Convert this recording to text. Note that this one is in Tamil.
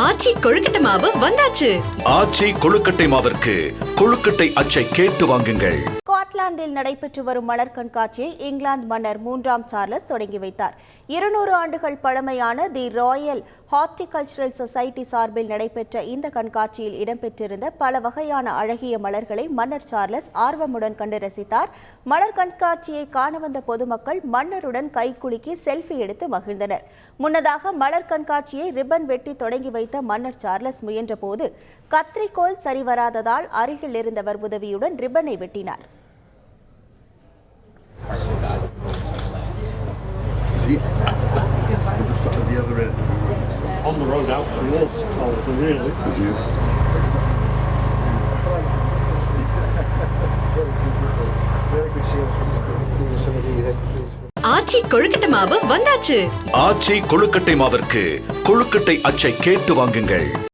ஆச்சி கொழுக்கட்டை மாவு வந்தாச்சு. ஆச்சி கொழுக்கட்டை மாவிற்கு கொழுக்கட்டை அச்சை கேட்டு வாங்குங்கள். ஸ்காட்லாந்தில் நடைபெற்று வரும் மலர் கண்காட்சியை இங்கிலாந்து மன்னர் 3ஆம் சார்லஸ் தொடங்கி வைத்தார். 200 ஆண்டுகள் பழமையான தி ராயல் ஹார்டிகல்ச்சரல் சொசைட்டி சார்பில் நடைபெற்ற இந்த கண்காட்சியில் இடம்பெற்றிருந்த பல வகையான அழகிய மலர்களை மன்னர் சார்லஸ் ஆர்வமுடன் கண்டு ரசித்தார். மலர் கண்காட்சியை காண வந்த பொதுமக்கள் மன்னருடன் கைகுலுக்கி செல்ஃபி எடுத்து மகிழ்ந்தனர். முன்னதாக மலர் கண்காட்சியை ரிப்பன் வெட்டி தொடங்கி வைத்த மன்னர் சார்லஸ் முயன்ற போது கத்திரிக்கோல் சரிவராததால் அருகில் இருந்தவர் உதவியுடன் ரிப்பனை வெட்டினார். See, the other end. On the road out towards Colton, really. Would you? ஆச்சி கொழுக்கட்டை மாவு வந்தாச்சு. ஆச்சி கொழுக்கட்டை மாவிற்கு கொழுக்கட்டை அச்சை கேட்டு வாங்குங்கள்.